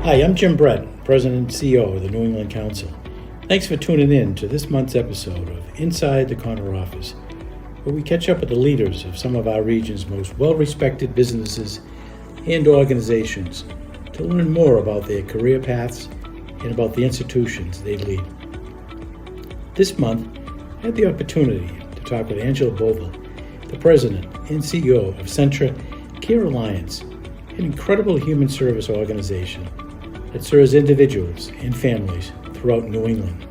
Hi, I'm Jim Brett, President and CEO of the New England Council. Thanks for tuning in to this month's episode of Inside the Corner Office, where we catch up with the leaders of some of our region's most well-respected businesses and organizations to learn more about their career paths and about the institutions they lead. This month, I had the opportunity to talk with Angela Bovill, the President and CEO of Ascentria Care Alliance, an incredible human service organization that serves individuals and families throughout New England.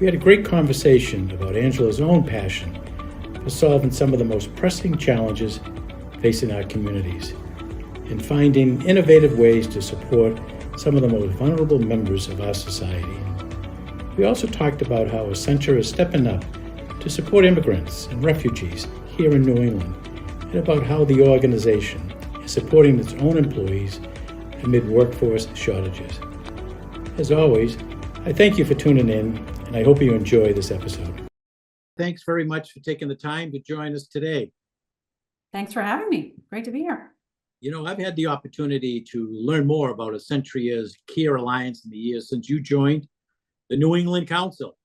We had a great conversation about Angela's own passion for solving some of the most pressing challenges facing our communities and finding innovative ways to support some of the most vulnerable members of our society. We also talked about how Ascentria is stepping up to support immigrants and refugees here in New England, and about how the organization is supporting its own employees amid workforce shortages. As always, I thank you for tuning in, and I hope you enjoy this episode. Thanks very much for taking the time to join us today. Thanks for having me. Great to be here. You know, I've had the opportunity to learn more about Ascentria's Care Alliance in the years since you joined the New England Council.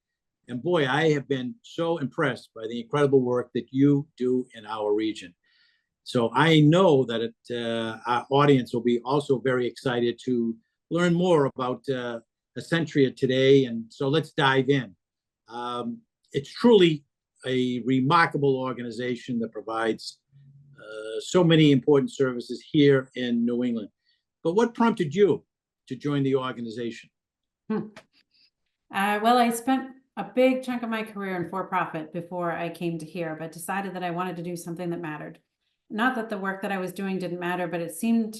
And boy, I have been so impressed by the incredible work that you do in our region. So I know that our audience will be also very excited to learn more about Ascentria today. And so let's dive in. It's truly a remarkable organization that provides so many important services here in New England. But what prompted you to join the organization? Well, I spent a big chunk of my career in for-profit before I came to here, but decided that I wanted to do something that mattered. Not that the work that I was doing didn't matter, but it seemed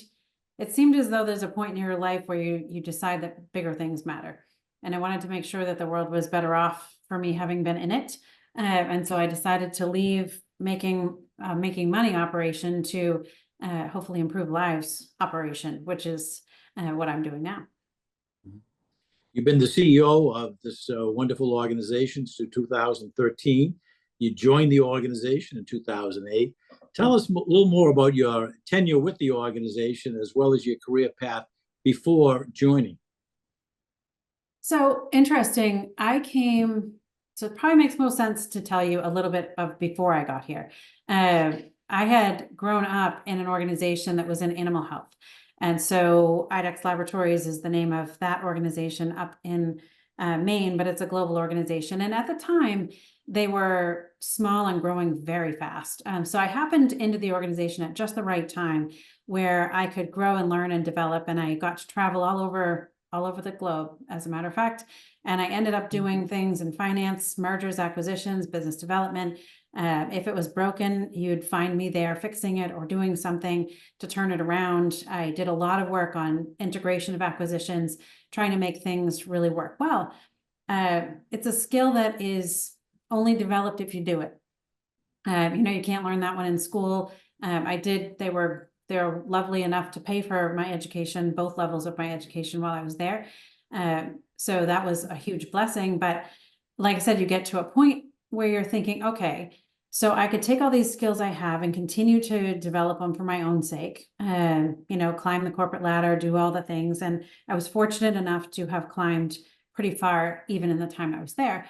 as though there's a point in your life where you decide that bigger things matter. And I wanted to make sure that the world was better off for me having been in it. And so I decided to leave making money operation to hopefully improve lives operation, which is what I'm doing now. You've been the CEO of this wonderful organization since 2013. You joined the organization in 2008. Tell us a little more about your tenure with the organization as well as your career path before joining. So interesting. So it probably makes most sense to tell you a little bit of before I got here. I had grown up in an organization that was in animal health. And so IDEX Laboratories is the name of that organization up in Maine, but it's a global organization. And at the time, they were small and growing very fast. So I happened into the organization at just the right time where I could grow and learn and develop. And I got to travel all over the globe, as a matter of fact. And I ended up doing things in finance, mergers, acquisitions, business development. If it was broken, you'd find me there fixing it or doing something to turn it around. I did a lot of work on integration of acquisitions, trying to make things really work well. It's a skill that is only developed if you do it. You can't learn that one in school. They're lovely enough to pay for my education, both levels of my education while I was there. So that was a huge blessing. But like I said, you get to a point where you're thinking, okay, so I could take all these skills I have and continue to develop them for my own sake, climb the corporate ladder, do all the things. And I was fortunate enough to have climbed pretty far, even in the time I was there.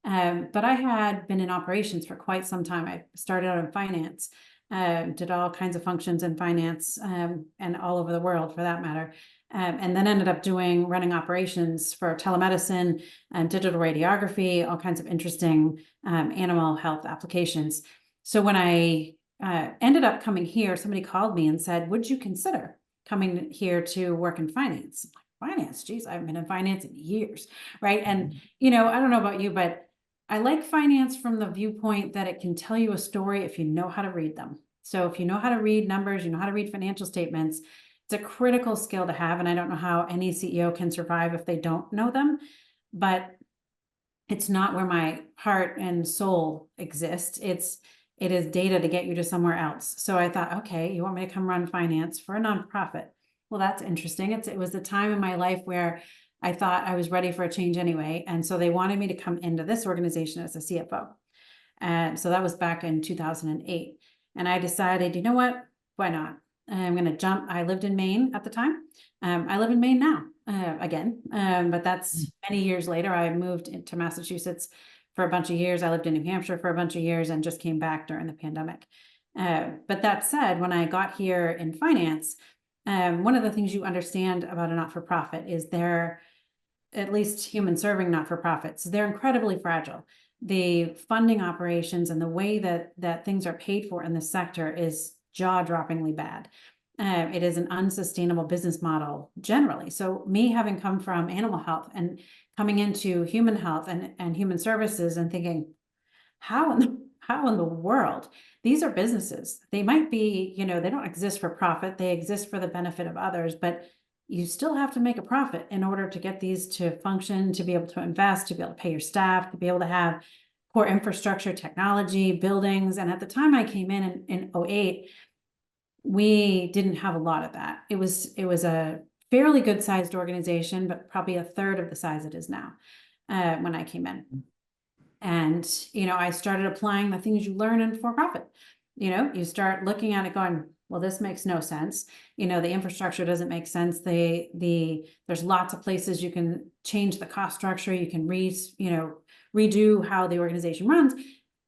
But I had been in operations for quite some time. I started out in finance, did all kinds of functions in finance, and all over the world for that matter. And then ended up running operations for telemedicine and digital radiography, all kinds of interesting animal health applications. So when I ended up coming here, somebody called me and said, would you consider coming here to work in finance? Finance, geez, I haven't been in finance in years, right? And, I don't know about you, but I like finance from the viewpoint that it can tell you a story if you know how to read them. So if you know how to read numbers, you know how to read financial statements, it's a critical skill to have. And I don't know how any CEO can survive if they don't know them, but it's not where my heart and soul exist. It is data to get you to somewhere else. So I thought, okay, you want me to come run finance for a nonprofit? Well, that's interesting. It was the time in my life where I thought I was ready for a change anyway. And so they wanted me to come into this organization as a CFO. And so that was back in 2008. And I decided, you know what? Why not? I'm going to jump. I lived in Maine at the time. I live in Maine now, again, but that's many years later. I moved into Massachusetts for a bunch of years. I lived in New Hampshire for a bunch of years and just came back during the pandemic. But that said, when I got here in finance, one of the things you understand about a not-for-profit is they're, at least human serving not-for-profits, they're incredibly fragile. The funding operations and the way that things are paid for in the sector is jaw-droppingly bad. It is an unsustainable business model generally. So me having come from animal health and coming into human health and human services and thinking, how in the world? These are businesses. They might be, they don't exist for profit. They exist for the benefit of others, but you still have to make a profit in order to get these to function, to be able to invest, to be able to pay your staff, to be able to have core infrastructure, technology, buildings. And at the time I came in 2008, we didn't have a lot of that. It was a fairly good sized organization, but probably a third of the size it is now when I came in. And, I started applying the things you learn in for-profit. You start looking at it going, well, this makes no sense. The infrastructure doesn't make sense. There's lots of places you can change the cost structure. You can redo how the organization runs.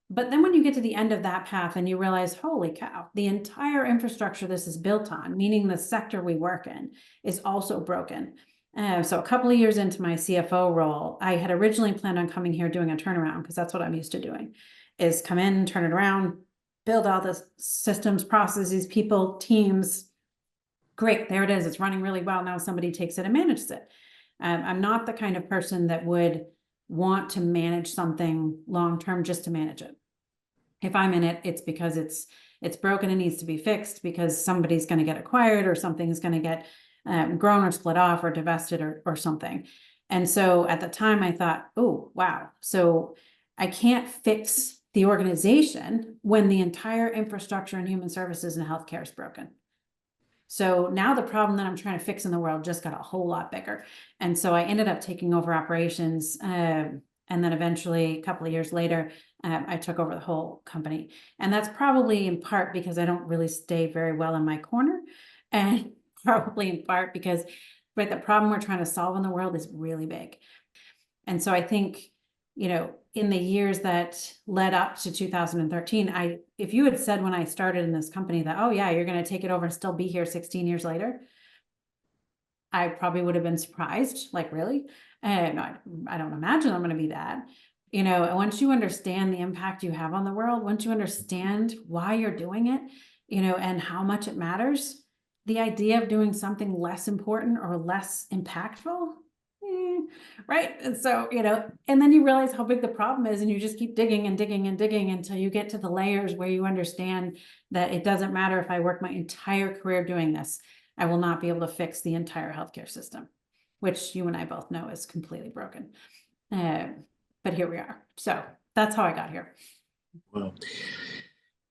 But then when you get to the end of that path and you realize, holy cow, the entire infrastructure this is built on, meaning the sector we work in, is also broken. So a couple of years into my CFO role, I had originally planned on coming here doing a turnaround, because that's what I'm used to doing, is come in, turn it around, build all the systems, processes, people, teams. Great, there it is. It's running really well. Now somebody takes it and manages it. I'm not the kind of person that would want to manage something long-term just to manage it. If I'm in it, it's because it's broken and needs to be fixed, because somebody's going to get acquired or something's going to get grown or split off or divested or something. And so at the time I thought, oh, wow. So I can't fix the organization when the entire infrastructure in human services and healthcare is broken. So now the problem that I'm trying to fix in the world just got a whole lot bigger. And so I ended up taking over operations. And then eventually, a couple of years later, I took over the whole company. And that's probably in part because I don't really stay very well in my corner. And probably in part because the problem we're trying to solve in the world is really big. And so I think, in the years that led up to 2013, if you had said when I started in this company that, oh yeah, you're going to take it over and still be here 16 years later, I probably would have been surprised, like, really? And I don't imagine I'm going to be that. Once you understand the impact you have on the world, once you understand why you're doing it, and how much it matters, the idea of doing something less important or less impactful, right? And so, and then you realize how big the problem is, and you just keep digging and digging and digging until you get to the layers where you understand that it doesn't matter if I work my entire career doing this, I will not be able to fix the entire healthcare system, which you and I both know is completely broken. But here we are. So that's how I got here. Well,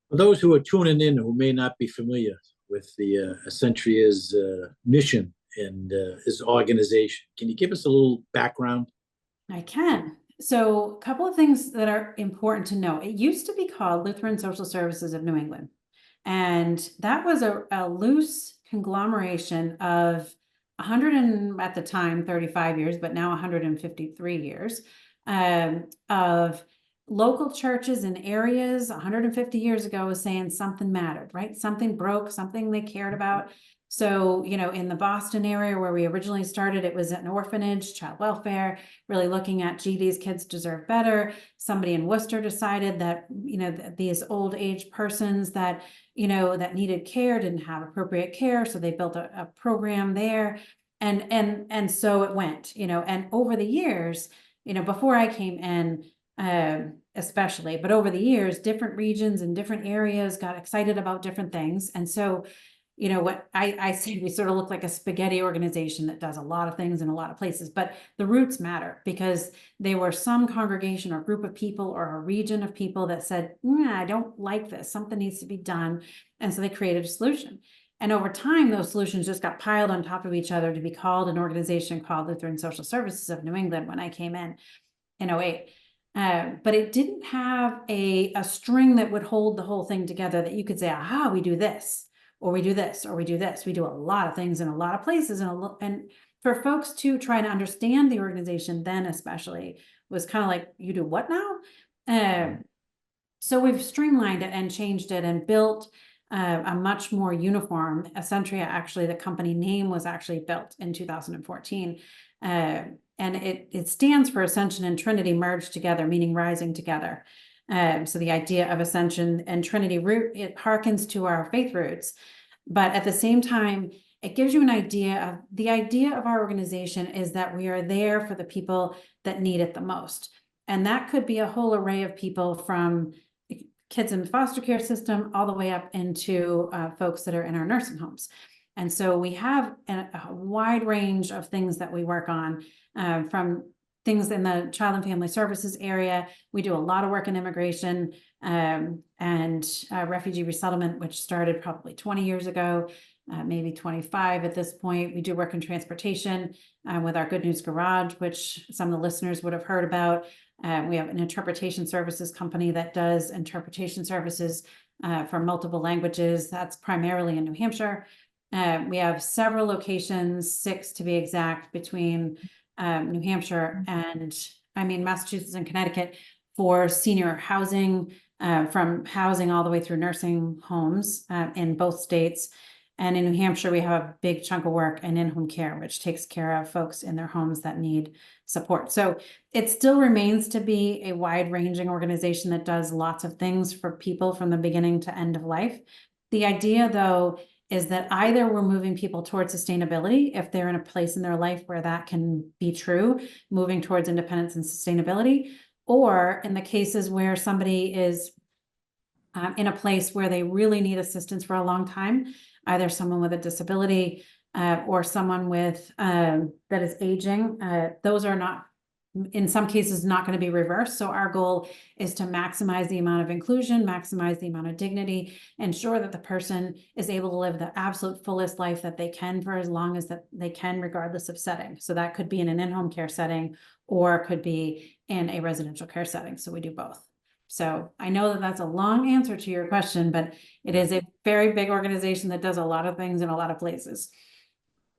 for those who are tuning in who may not be familiar with the Ascentria's mission and his organization, can you give us a little background? I can. So a couple of things that are important to know. It used to be called Lutheran Social Services of New England. And that was a loose conglomeration of 100 and at the time 35 years, but now 153 years of local churches in areas 150 years ago was saying something mattered, right? Something broke, something they cared about. So, in the Boston area where we originally started, it was an orphanage, child welfare, really looking at, gee, these kids deserve better. Somebody in Worcester decided that, these old age persons that, that needed care didn't have appropriate care. So they built a program there. And so it went, and over the years, before I came in, especially, but over the years, different regions and different areas got excited about different things. And so, what I say, we sort of look like a spaghetti organization that does a lot of things in a lot of places, but the roots matter because they were some congregation or group of people or a region of people that said, I don't like this, something needs to be done. And so they created a solution. And over time, those solutions just got piled on top of each other to be called an organization called Lutheran Social Services of New England when I came in 2008. But it didn't have a string that would hold the whole thing together that you could say, aha, we do this, or we do this, or we do this. We do a lot of things in a lot of places, and for folks to try to understand the organization then especially was kind of like, you do what now? So we've streamlined it and changed it and built a much more uniform. Ascentria, actually, the company name was actually built in 2014. And it stands for Ascension and Trinity merged together, meaning rising together. So the idea of Ascension and Trinity root, it harkens to our faith roots. But at the same time, it gives you an idea of the idea of our organization is that we are there for the people that need it the most. And that could be a whole array of people, from kids in the foster care system all the way up into folks that are in our nursing homes. And so we have a wide range of things that we work on, from things in the child and family services area. We do a lot of work in immigration and refugee resettlement, which started probably 20 years ago, maybe 25 at this point. We do work in transportation with our Good News Garage, which some of the listeners would have heard about. We have an interpretation services company that does interpretation services for multiple languages. That's primarily in New Hampshire. We have several locations, 6 to be exact, between New Hampshire and, Massachusetts and Connecticut, for senior housing, from housing all the way through nursing homes in both states. And in New Hampshire, we have a big chunk of work in in-home care, which takes care of folks in their homes that need support. So it still remains to be a wide-ranging organization that does lots of things for people from the beginning to end of life. The idea, though, is that either we're moving people towards sustainability, if they're in a place in their life where that can be true, moving towards independence and sustainability, or in the cases where somebody is in a place where they really need assistance for a long time, either someone with a disability or someone with that is aging. Those are not, in some cases, not going to be reversed. So our goal is to maximize the amount of inclusion, maximize the amount of dignity, ensure that the person is able to live the absolute fullest life that they can for as long as that they can, regardless of setting. So that could be in an in-home care setting, or it could be in a residential care setting. So we do both. So I know that that's a long answer to your question, but it is a very big organization that does a lot of things in a lot of places.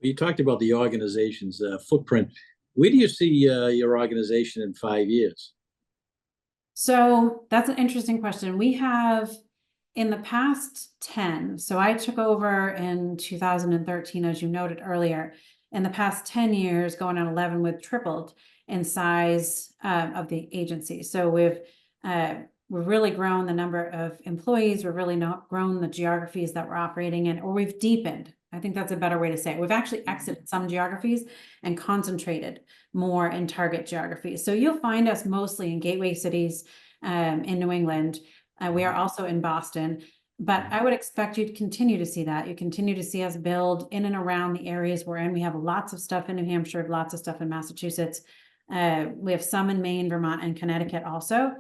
You talked about the organization's footprint. Where do you see your organization in 5 years? So that's an interesting question. We have, in the past 10, so I took over in 2013, as you noted earlier. In the past 10 years, going on 11, we've tripled in size of the agency. So we've really grown the number of employees. We've really not grown the geographies that we're operating in, or we've deepened. I think that's a better way to say it. We've actually exited some geographies and concentrated more in target geographies. So you'll find us mostly in gateway cities in New England. We are also in Boston, but I would expect you to continue to see that. You continue to see us build in and around the areas we're in. We have lots of stuff in New Hampshire, lots of stuff in Massachusetts. We have some in Maine, Vermont, and Connecticut also.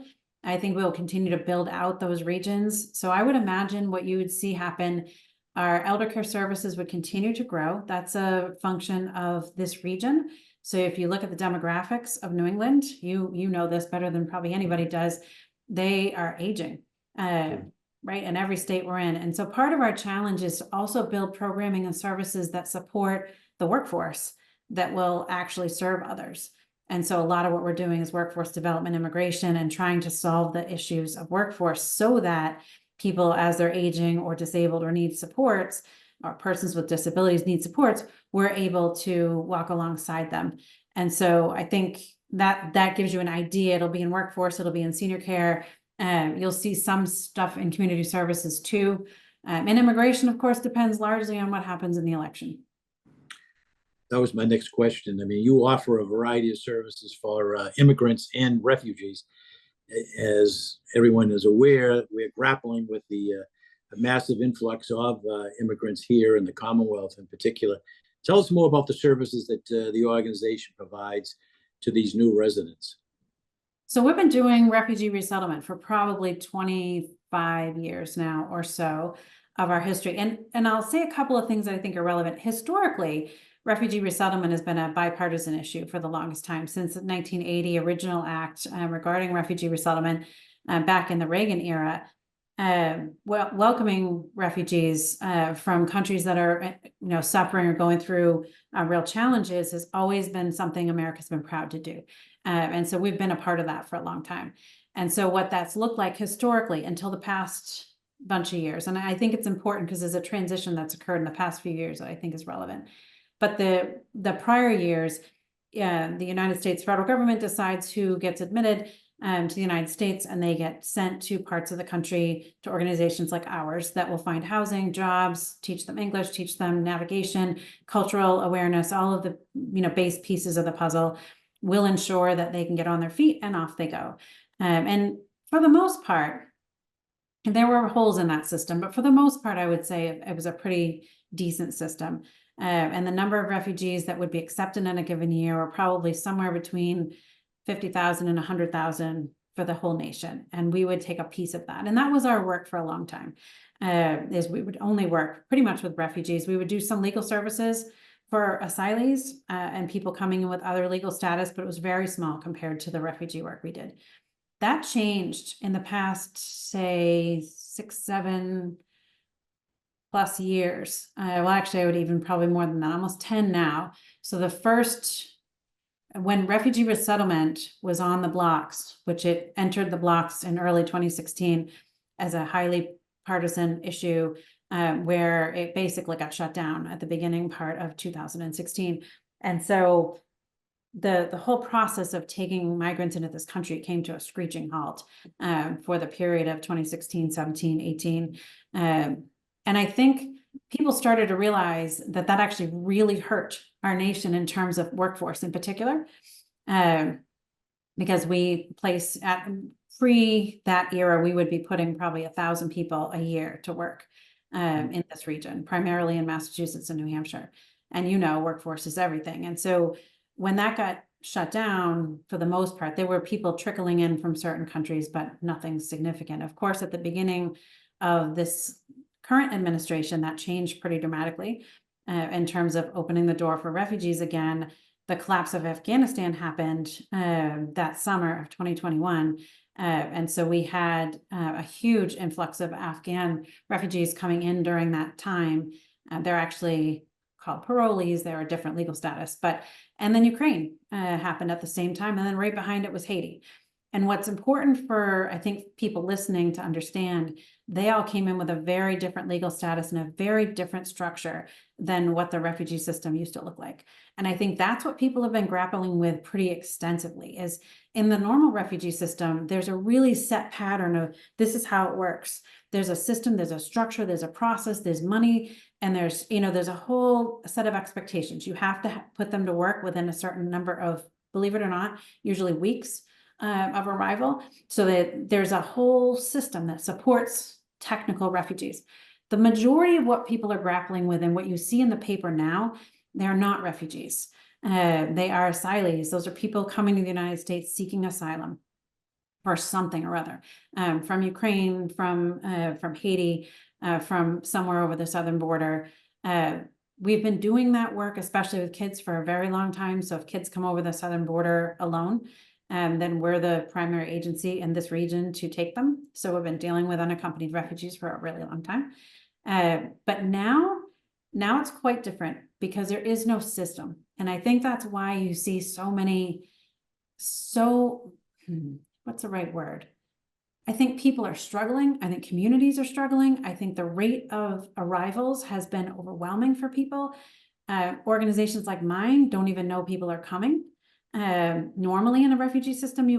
I think we'll continue to build out those regions. So I would imagine what you would see happen, our elder care services would continue to grow. That's a function of this region. So if you look at the demographics of New England, you know this better than probably anybody does. They are aging, right, in every state we're in. And so part of our challenge is to also build programming and services that support the workforce that will actually serve others. And so a lot of what we're doing is workforce development, immigration, and trying to solve the issues of workforce so that people, as they're aging or disabled or need supports, or persons with disabilities need supports, we're able to walk alongside them. And so I think that gives you an idea. It'll be in workforce, it'll be in senior care. You'll see some stuff in community services too. And immigration, of course, depends largely on what happens in the election. That was my next question. I mean, you offer a variety of services for immigrants and refugees. As everyone is aware, we're grappling with the massive influx of immigrants here in the Commonwealth in particular. Tell us more about the services that the organization provides to these new residents. So we've been doing refugee resettlement for probably 25 years now or so of our history. And I'll say a couple of things that I think are relevant. Historically, refugee resettlement has been a bipartisan issue for the longest time, since the 1980 original act regarding refugee resettlement back in the Reagan era. welcoming refugees from countries that are, suffering or going through real challenges has always been something America's been proud to do. And so we've been a part of that for a long time. And so what that's looked like historically until the past bunch of years, and I think it's important because there's a transition that's occurred in the past few years that I think is relevant. But the prior years, the United States federal government decides who gets admitted to the United States, and they get sent to parts of the country, to organizations like ours that will find housing, jobs, teach them English, teach them navigation, cultural awareness, all of the base pieces of the puzzle will ensure that they can get on their feet and off they go. And for the most part, there were holes in that system, but for the most part, I would say it was a pretty decent system. And the number of refugees that would be accepted in a given year were probably somewhere between 50,000 and 100,000 for the whole nation. And we would take a piece of that. And that was our work for a long time, is we would only work pretty much with refugees. We would do some legal services for asylees and people coming in with other legal status, but it was very small compared to the refugee work we did. That changed in the past, say, 6, 7+ years. Well, actually, I would even probably more than that, almost 10 now. So when refugee resettlement was on the blocks, which it entered the blocks in early 2016 as a highly partisan issue, where it basically got shut down at the beginning part of 2016. And so the whole process of taking migrants into this country came to a screeching halt for the period of 2016, 17, 18. And I think people started to realize that actually really hurt our nation in terms of workforce in particular, because we place at pre that era, we would be putting probably 1,000 people a year to work in this region, primarily in Massachusetts and New Hampshire. And workforce is everything. And so when that got shut down, for the most part, there were people trickling in from certain countries, but nothing significant. Of course, at the beginning of this current administration, that changed pretty dramatically in terms of opening the door for refugees again. The collapse of Afghanistan happened that summer of 2021. And so we had a huge influx of Afghan refugees coming in during that time. They're actually called parolees. They're a different legal status. And then Ukraine happened at the same time. And then right behind it was Haiti. And what's important for, I think, people listening to understand, they all came in with a very different legal status and a very different structure than what the refugee system used to look like. And I think that's what people have been grappling with pretty extensively, is in the normal refugee system, there's a really set pattern of this is how it works. There's a system, there's a structure, there's a process, there's money, and there's a whole set of expectations. You have to put them to work within a certain number of, believe it or not, usually weeks of arrival, so that there's a whole system that supports technical refugees. The majority of what people are grappling with and what you see in the paper now, they're not refugees. They are asylees. Those are people coming to the United States seeking asylum for something or other, from Ukraine, from Haiti, from somewhere over the southern border. We've been doing that work, especially with kids, for a very long time. So if kids come over the southern border alone, then we're the primary agency in this region to take them. So we've been dealing with unaccompanied refugees for a really long time. But now it's quite different because there is no system. And I think that's why you see what's the right word? I think people are struggling. I think communities are struggling. I think the rate of arrivals has been overwhelming for people. Organizations like mine don't even know people are coming. Normally in a refugee system, we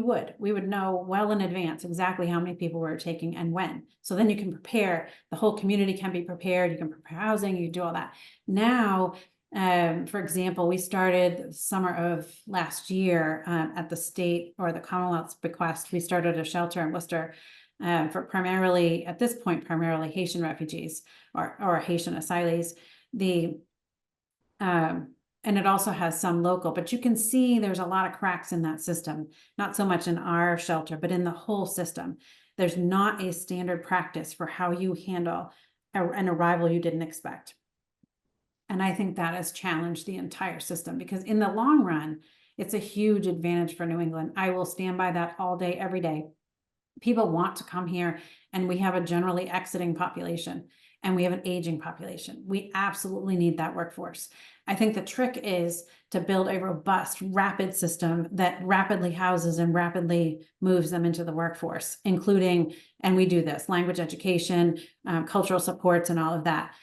would know well in advance exactly how many people we're taking and when. So then you can prepare, the whole community can be prepared, you can prepare housing, you do all that. Now, for example, we started the summer of last year at the state or the Commonwealth's bequest, we started a shelter in Worcester for primarily Haitian refugees or Haitian asylees. And it also has some local, but you can see there's a lot of cracks in that system, not so much in our shelter, but in the whole system. There's not a standard practice for how you handle an arrival you didn't expect. And I think that has challenged the entire system, because in the long run, it's a huge advantage for New England. I will stand by that all day, every day. People want to come here and we have a generally exiting population, and we have an aging population. We absolutely need that workforce. I think the trick is to build a robust, rapid system that rapidly houses and rapidly moves them into the workforce, including, and we do this, language education, cultural supports, and all of that.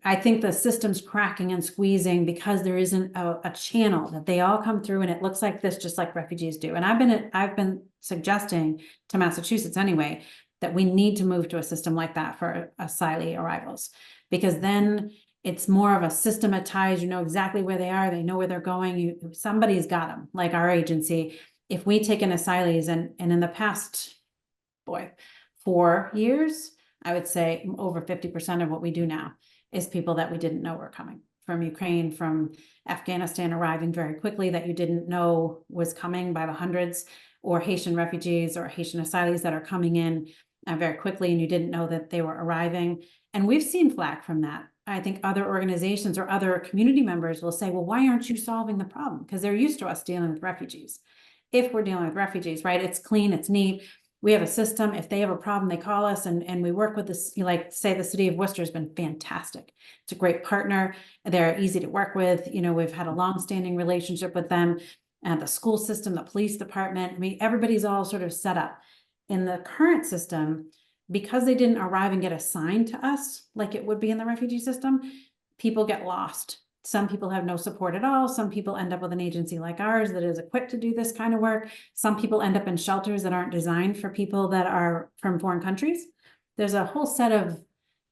I think the system's cracking and squeezing because there isn't a channel that they all come through, and it looks like this, just like refugees do. And I've been suggesting to Massachusetts anyway, that we need to move to a system like that for asylee arrivals, because then it's more of a systematized, you know exactly where they are, they know where they're going, somebody's got them, like our agency. If we take in asylees, and in the past, 4 years, I would say over 50% of what we do now is people that we didn't know were coming from Ukraine, from Afghanistan, arriving very quickly, that you didn't know was coming by the hundreds, or Haitian refugees or Haitian asylees that are coming in very quickly, and you didn't know that they were arriving. And we've seen flack from that. I think other organizations or other community members will say, well, why aren't you solving the problem? Because they're used to us dealing with refugees. If we're dealing with refugees, right, it's clean, it's neat. We have a system. If they have a problem, they call us, and we work with this. Like, say, the city of Worcester has been fantastic. It's a great partner. They're easy to work with. You know, we've had a long-standing relationship with them. And the school system, the police department, I mean, everybody's all sort of set up. In the current system, because they didn't arrive and get assigned to us like it would be in the refugee system, people get lost. Some people have no support at all. Some people end up with an agency like ours that is equipped to do this kind of work. Some people end up in shelters that aren't designed for people that are from foreign countries. There's a whole set of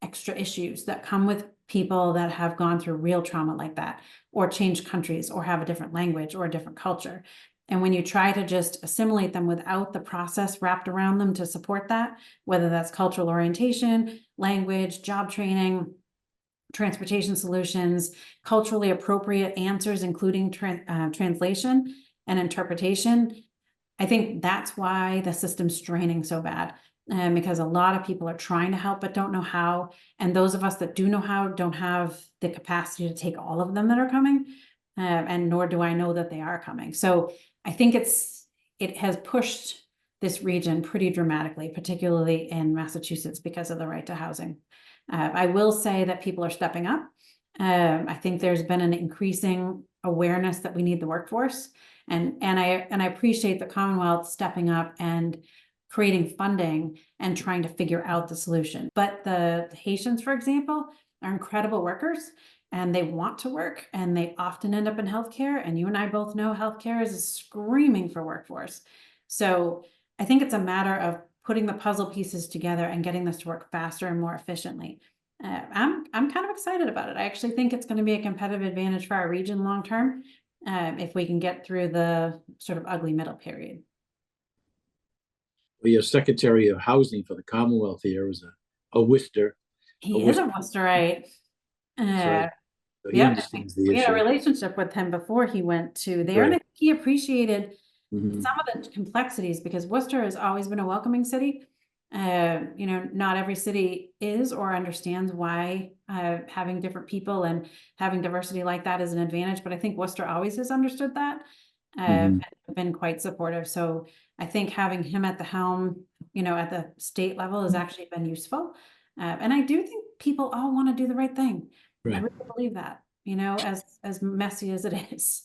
extra issues that come with people that have gone through real trauma like that, or changed countries, or have a different language or a different culture. And when you try to just assimilate them without the process wrapped around them to support that, whether that's cultural orientation, language, job training, transportation solutions, culturally appropriate answers, including translation and interpretation, I think that's why the system's straining so bad. Because a lot of people are trying to help but don't know how. And those of us that do know how don't have the capacity to take all of them that are coming. And nor do I know that they are coming. So I think it has pushed this region pretty dramatically, particularly in Massachusetts, because of the right to housing. I will say that people are stepping up. I think there's been an increasing awareness that we need the workforce. And I appreciate the Commonwealth stepping up and creating funding and trying to figure out the solution. But the Haitians, for example, are incredible workers, and they want to work, and they often end up in healthcare. And you and I both know healthcare is screaming for workforce. So I think it's a matter of putting the puzzle pieces together and getting this to work faster and more efficiently. I'm kind of excited about it. I actually think it's going to be a competitive advantage for our region long term, if we can get through the sort of ugly middle period. Well, your Secretary of Housing for the Commonwealth here is a Worcester. He is a Worcesterite. So he Yeah, understands the we had a issue. relationship with him before he went to there, Right. and he appreciated Mhm. some of the complexities, because Worcester has always been a welcoming city. You know, not every city is or understands why having different people and having diversity like that is an advantage, but I think Worcester always has understood that, and been quite supportive. So I think having him at the helm, you know, at the state level has actually been useful. And I do think people all want to do the right thing. I Right. really believe that, you know, as messy as it is.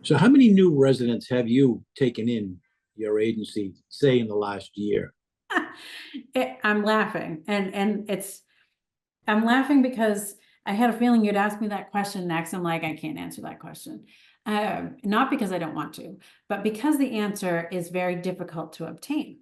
So how many new residents have you taken in your agency, say in the last year? I'm laughing, and I'm laughing because I had a feeling you'd ask me that question next. I'm like, I can't answer that question. Not because I don't want to, but because the answer is very difficult to obtain.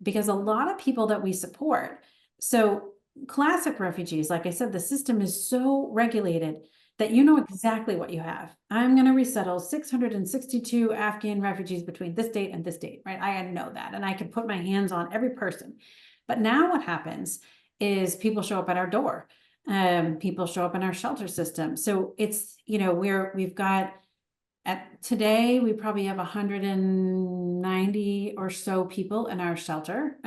Because a lot of people that we support, so classic refugees, like I said, the system is so regulated that you know exactly what you have. I'm going to resettle 662 Afghan refugees between this date and this date, right? I know that, and I can put my hands on every person. But now what happens is people show up at our door. People show up in our shelter system. So it's, you know, we've got today, we probably have 190 or so people in our shelter.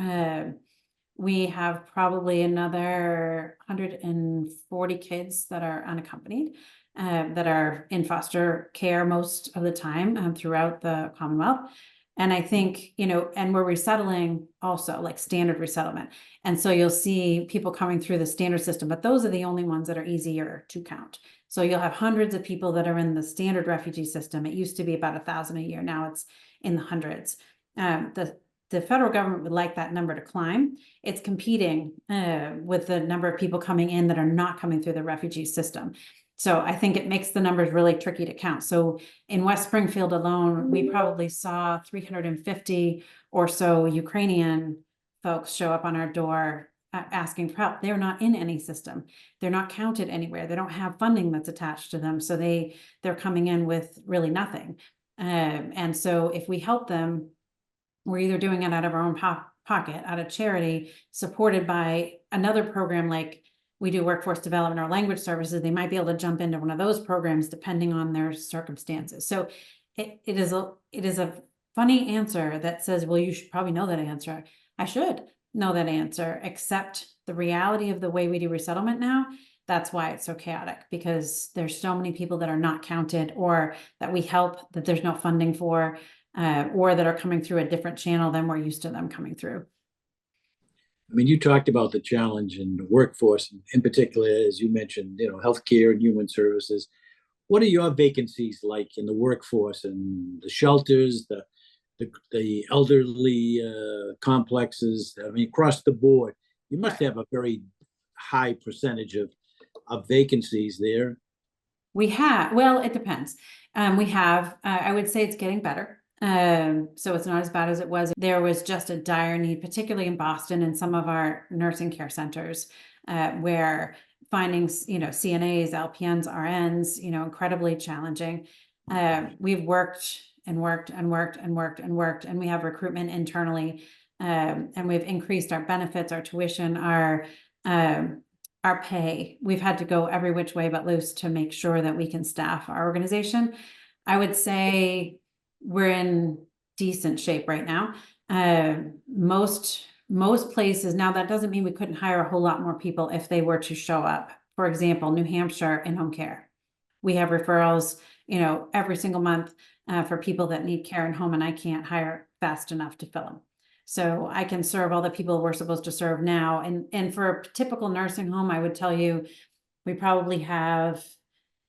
We have probably another 140 kids that are unaccompanied, that are in foster care most of the time throughout the Commonwealth. And I think, and we're resettling also, like standard resettlement. And so you'll see people coming through the standard system, but those are the only ones that are easier to count. So you'll have hundreds of people that are in the standard refugee system. It used to be about 1,000 a year. Now it's in the hundreds. The federal government would like that number to climb. It's competing with the number of people coming in that are not coming through the refugee system. So I think it makes the numbers really tricky to count. So in West Springfield alone, we probably saw 350 or so Ukrainian folks show up on our door asking for help. They're not in any system. They're not counted anywhere. They don't have funding that's attached to them. So they're coming in with really nothing. And so if we help them, we're either doing it out of our own pocket, out of charity, supported by another program like we do workforce development or language services. They might be able to jump into one of those programs depending on their circumstances. So it is a funny answer that says, well, you should probably know that answer. I should know that answer, except the reality of the way we do resettlement now. That's why it's so chaotic, because there's so many people that are not counted, or that we help that there's no funding for, or that are coming through a different channel than we're used to them coming through. I mean, you talked about the challenge in the workforce, in particular, as you mentioned, healthcare and human services. What are your vacancies like in the workforce and the shelters, the elderly complexes? I mean, across the board, you must have a very high percentage of vacancies there. We have, well, it depends. We have, I would say it's getting better. So it's not as bad as it was. There was just a dire need, particularly in Boston and some of our nursing care centers, where finding, CNAs, LPNs, RNs, incredibly challenging. We've worked and worked and worked and worked and worked, and we have recruitment internally, and we've increased our benefits, our tuition, our pay. We've had to go every which way but loose to make sure that we can staff our organization. I would say we're in decent shape right now. Most places, now that doesn't mean we couldn't hire a whole lot more people if they were to show up. For example, New Hampshire in home care. We have referrals, every single month for people that need care in home, and I can't hire fast enough to fill them. So I can serve all the people we're supposed to serve now. And for a typical nursing home, I would tell you, we probably have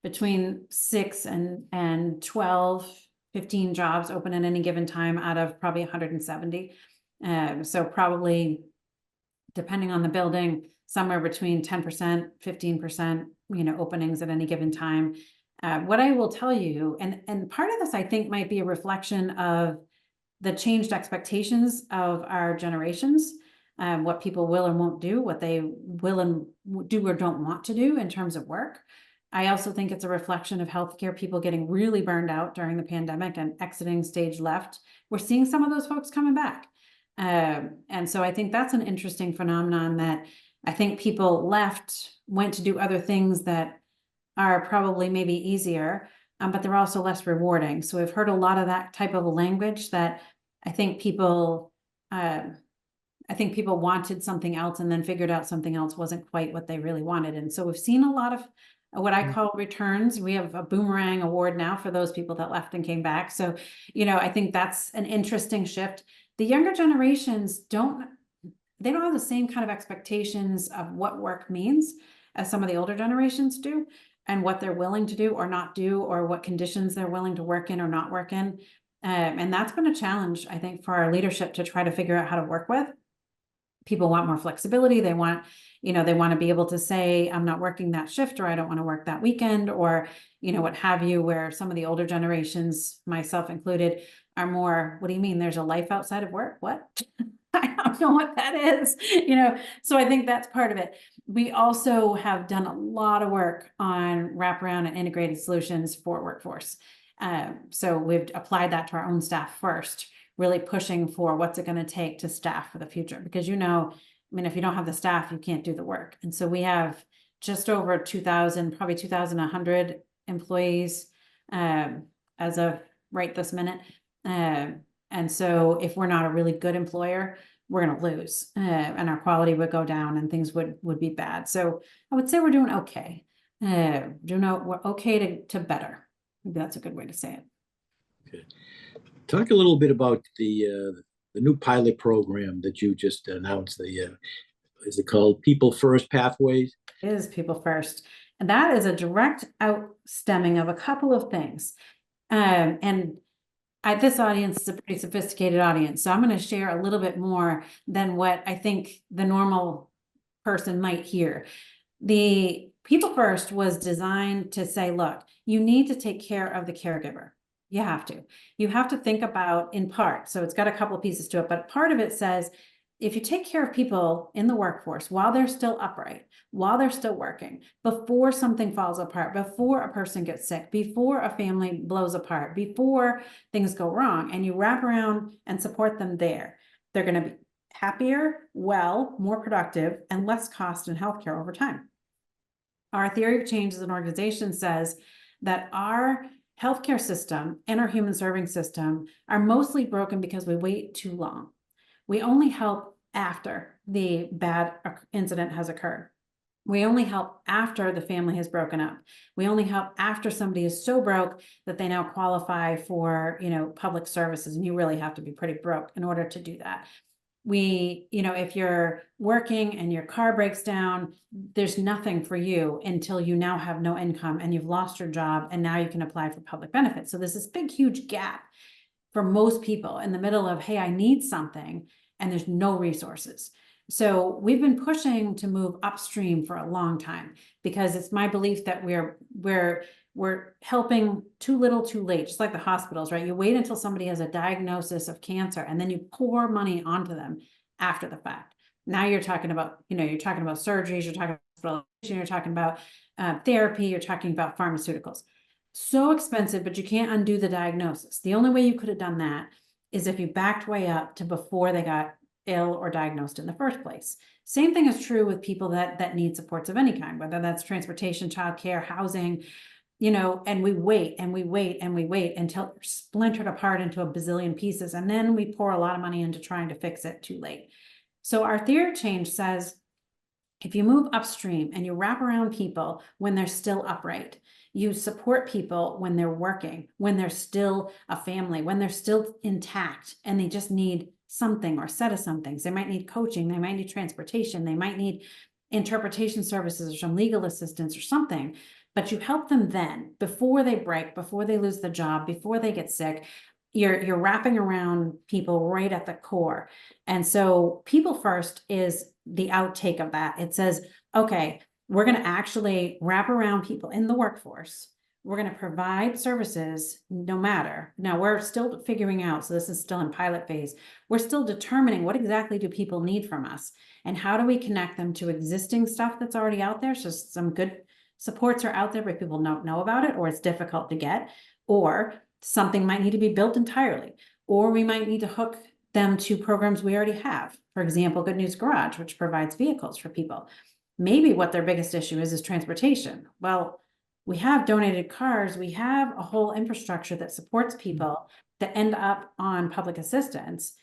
between 6 and 12, 15 jobs open at any given time out of probably 170. So probably, depending on the building, somewhere between 10%, 15%, openings at any given time. What I will tell you, and part of this I think might be a reflection of the changed expectations of our generations, what people will and won't do, what they will and do or don't want to do in terms of work. I also think it's a reflection of healthcare people getting really burned out during the pandemic and exiting stage left. We're seeing some of those folks coming back. And so I think that's an interesting phenomenon, that I think people went to do other things that are probably maybe easier, but they're also less rewarding. So I've heard a lot of that type of language, that I think people wanted something else and then figured out something else wasn't quite what they really wanted. And so we've seen a lot of what I call returns. We have a boomerang award now for those people that left and came back. So, I think that's an interesting shift. The younger generations don't have the same kind of expectations of what work means as some of the older generations do, and what they're willing to do or not do, or what conditions they're willing to work in or not work in. And that's been a challenge, I think, for our leadership to try to figure out how to work with. People want more flexibility. They want to be able to say, I'm not working that shift, or I don't want to work that weekend, or, what have you, where some of the older generations, myself included, are more, what do you mean? There's a life outside of work? What? I don't know what that is, so I think that's part of it. We also have done a lot of work on wraparound and integrated solutions for workforce. So we've applied that to our own staff first, really pushing for what's it going to take to staff for the future. Because, if you don't have the staff, you can't do the work. And so we have just over 2,000, probably 2,100 employees as of right this minute. And so if we're not a really good employer, we're going to lose, and our quality would go down, and things would be bad. So I would say we're doing okay. We're okay to better. Maybe that's a good way to say it. Okay. Talk a little bit about the new pilot program that you just announced. Is it called People First Pathways? Is people first. And that is a direct outstemming of a couple of things. And this audience is a pretty sophisticated audience, so I'm going to share a little bit more than what I think the normal person might hear. The People First was designed to say, look, you need to take care of the caregiver. You have to. You have to think about, in part, so it's got a couple of pieces to it, but part of it says, if you take care of people in the workforce while they're still upright, while they're still working, before something falls apart, before a person gets sick, before a family blows apart, before things go wrong, and you wrap around and support them there, they're going to be happier, well, more productive, and less cost in healthcare over time. Our theory of change as an organization says that our healthcare system and our human serving system are mostly broken because we wait too long. We only help after the bad incident has occurred. We only help after the family has broken up. We only help after somebody is so broke that they now qualify for, public services, and you really have to be pretty broke in order to do that. If you're working and your car breaks down, there's nothing for you until you now have no income and you've lost your job, and now you can apply for public benefits. So there's this big, huge gap for most people in the middle of, hey, I need something, and there's no resources. So we've been pushing to move upstream for a long time, because it's my belief that we're helping too little too late, just like the hospitals, right? You wait until somebody has a diagnosis of cancer, and then you pour money onto them after the fact. Now you're talking about, you're talking about surgeries, you're talking about hospitalization, you're talking about therapy, you're talking about pharmaceuticals. So expensive, but you can't undo the diagnosis. The only way you could have done that is if you backed way up to before they got ill or diagnosed in the first place. Same thing is true with people that need supports of any kind, whether that's transportation, childcare, housing, and we wait and we wait and we wait until they're splintered apart into a bazillion pieces. And then we pour a lot of money into trying to fix it too late. So our theory of change says, if you move upstream and you wrap around people when they're still upright, you support people when they're working, when they're still a family, when they're still intact, and they just need something or a set of some things. They might need coaching, they might need transportation, they might need interpretation services or some legal assistance or something, but you help them then, before they break, before they lose the job, before they get sick. You're wrapping around people right at the core. And so People First is the outtake of that. It says, okay, we're going to actually wrap around people in the workforce. We're going to provide services no matter. Now we're still figuring out, so this is still in pilot phase. We're still determining what exactly do people need from us, and how do we connect them to existing stuff that's already out there. So some good supports are out there, but people don't know about it, or it's difficult to get, or something might need to be built entirely, or we might need to hook them to programs we already have. For example, Good News Garage, which provides vehicles for people. Maybe what their biggest issue is transportation. Well, we have donated cars, we have a whole infrastructure that supports people that end up on public assistance.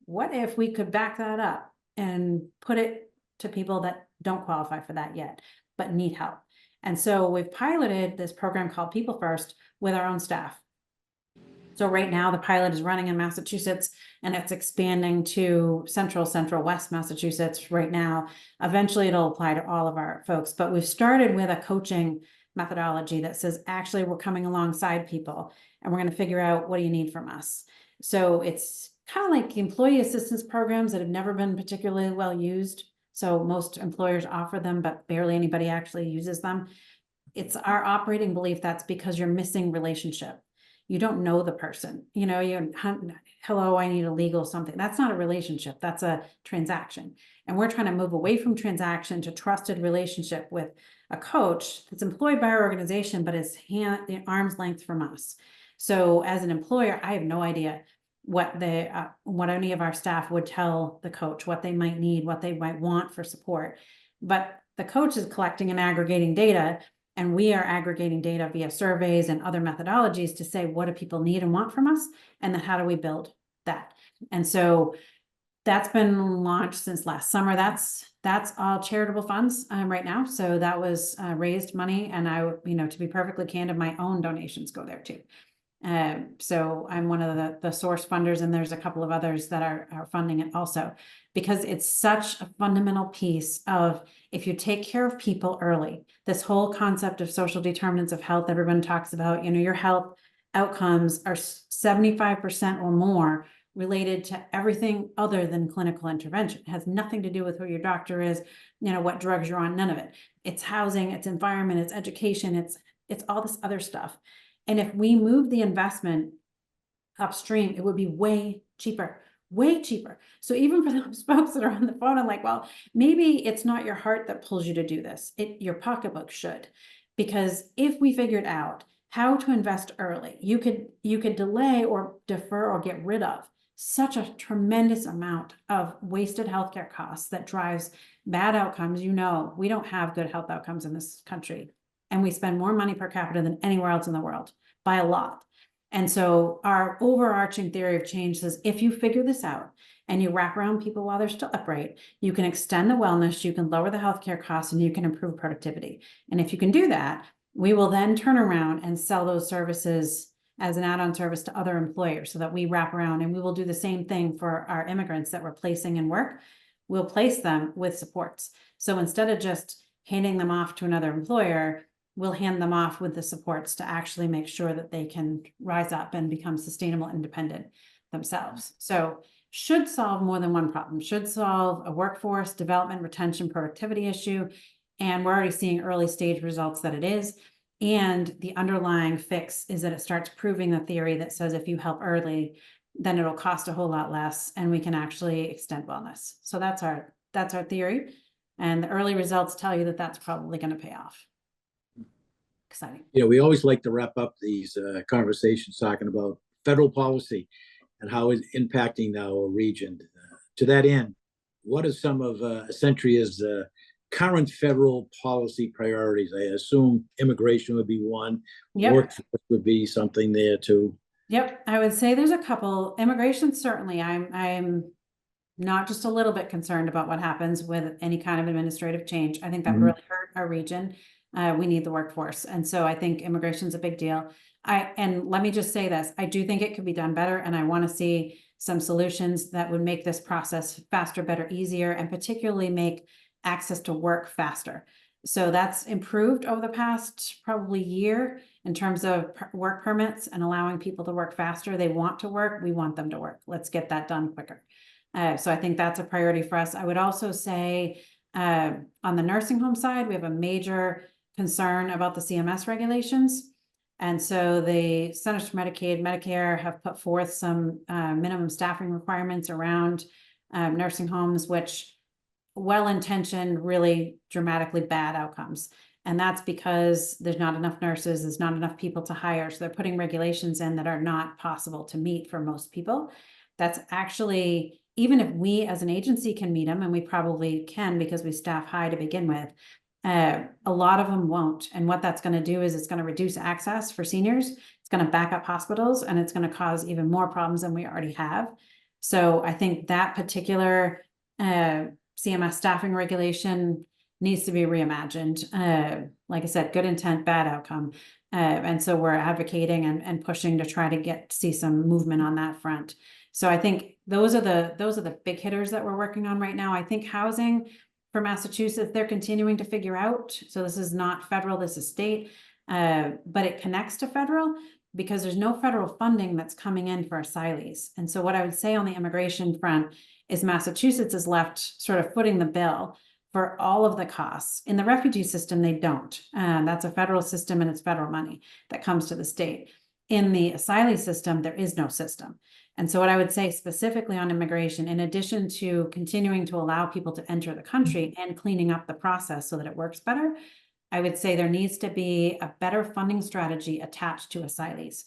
What if we could back that up and put it to people that don't qualify for that yet, but need help? And so we've piloted this program called People First with our own staff. So right now the pilot is running in Massachusetts, and it's expanding to central west Massachusetts right now. Eventually it'll apply to all of our folks, but we've started with a coaching methodology that says, actually, we're coming alongside people and we're going to figure out, what do you need from us? So it's kind of like employee assistance programs that have never been particularly well used. So most employers offer them, but barely anybody actually uses them. It's our operating belief that's because you're missing relationship. You don't know the person, hello, I need a legal something. That's not a relationship, that's a transaction. And we're trying to move away from transaction to trusted relationship with a coach that's employed by our organization, but is arm's length from us. So as an employer, I have no idea what any of our staff would tell the coach, what they might need, what they might want for support. But the coach is collecting and aggregating data, and we are aggregating data via surveys and other methodologies to say, what do people need and want from us? And then how do we build that? And so that's been launched since last summer. That's all charitable funds right now. So that was raised money. And to be perfectly candid, my own donations go there too. So I'm one of the source funders, and there's a couple of others that are funding it also, because it's such a fundamental piece of, if you take care of people early, this whole concept of social determinants of health, everyone talks about, your health outcomes are 75% or more related to everything other than clinical intervention. It has nothing to do with who your doctor is, what drugs you're on, none of it. It's housing, it's environment, it's education, it's all this other stuff. And if we move the investment upstream, it would be way cheaper. So even for those folks that are on the phone, I'm like, well, maybe it's not your heart that pulls you to do this. Your pocketbook should. Because if we figured out how to invest early, you could delay or defer or get rid of such a tremendous amount of wasted healthcare costs that drives bad outcomes. We don't have good health outcomes in this country. And we spend more money per capita than anywhere else in the world by a lot. And so our overarching theory of change says, if you figure this out and you wrap around people while they're still upright, you can extend the wellness, you can lower the healthcare costs, and you can improve productivity. And if you can do that, we will then turn around and sell those services as an add-on service to other employers, so that we wrap around, and we will do the same thing for our immigrants that we're placing in work. We'll place them with supports. So instead of just handing them off to another employer, we'll hand them off with the supports to actually make sure that they can rise up and become sustainable, independent themselves. So should solve more than one problem, should solve a workforce development, retention, productivity issue. And we're already seeing early stage results that it is. And the underlying fix is that it starts proving the theory that says, if you help early, then it'll cost a whole lot less, and we can actually extend wellness. So that's our theory. And the early results tell you that that's probably going to pay off. Exciting. We always like to wrap up these conversations talking about federal policy and how it's impacting our region. To that end, what are some of Ascentria's current federal policy priorities? I assume immigration would be one. Yep. Workforce would be something there too. Yep, I would say there's a couple. Immigration, certainly. I'm not just a little bit concerned about what happens with any kind of administrative change. I think that really hurt our region. We need the workforce. And so I think immigration is a big deal. And let me just say this, I do think it could be done better. And I want to see some solutions that would make this process faster, better, easier, and particularly make access to work faster. So that's improved over the past probably year in terms of work permits and allowing people to work faster. They want to work. We want them to work. Let's get that done quicker. So I think that's a priority for us. I would also say on the nursing home side, we have a major concern about the CMS regulations. And so the Centers for Medicaid, Medicare have put forth some minimum staffing requirements around nursing homes, which well-intentioned, really dramatically bad outcomes. And that's because there's not enough nurses, there's not enough people to hire. So they're putting regulations in that are not possible to meet for most people. That's actually, even if we as an agency can meet them, and we probably can because we staff high to begin with, a lot of them won't. And what that's going to do is it's going to reduce access for seniors. It's going to back up hospitals, and it's going to cause even more problems than we already have. So I think that particular CMS staffing regulation needs to be reimagined. Like I said, good intent, bad outcome. And so we're advocating and pushing to try to see some movement on that front. So I think those are the big hitters that we're working on right now. I think housing for Massachusetts, they're continuing to figure out. So this is not federal, this is state, but it connects to federal because there's no federal funding that's coming in for asylees. And so what I would say on the immigration front is Massachusetts is left sort of footing the bill for all of the costs. In the refugee system, they don't. That's a federal system, and it's federal money that comes to the state. In the asylee system, there is no system. And so what I would say specifically on immigration, in addition to continuing to allow people to enter the country and cleaning up the process so that it works better, I would say there needs to be a better funding strategy attached to asylees.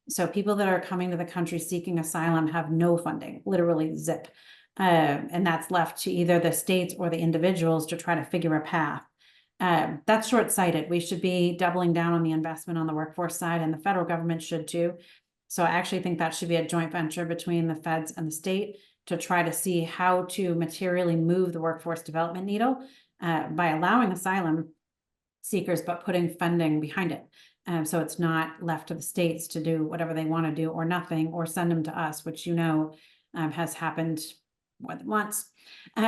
So people that are coming to the country seeking asylum have no funding, literally zip. And that's left to either the states or the individuals to try to figure a path. That's short-sighted. We should be doubling down on the investment on the workforce side, and the federal government should too. So I actually think that should be a joint venture between the feds and the state to try to see how to materially move the workforce development needle by allowing asylum seekers, but putting funding behind it. So it's not left to the states to do whatever they want to do or nothing, or send them to us, which has happened more than once. So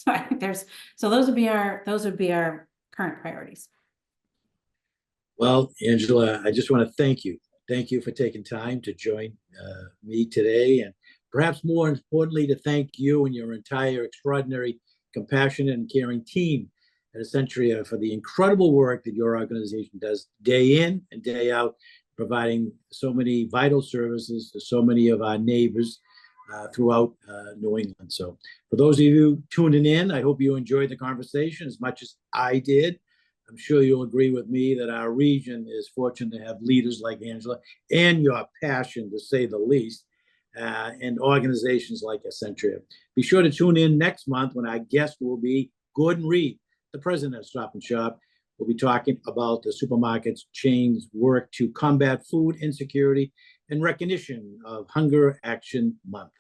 I think those would be our current priorities. Well, Angela, I just want to thank you. Thank you for taking time to join me today, and perhaps more importantly, to thank you and your entire extraordinary, compassionate, and caring team at Ascentria for the incredible work that your organization does day in and day out, providing so many vital services to so many of our neighbors throughout New England. So for those of you tuning in, I hope you enjoyed the conversation as much as I did. I'm sure you'll agree with me that our region is fortunate to have leaders like Angela and your passion, to say the least, and organizations like Ascentria. Be sure to tune in next month when our guest will be Gordon Reed, the president of Stop and Shop. We'll be talking about the supermarkets chain's work to combat food insecurity and recognition of Hunger Action Month.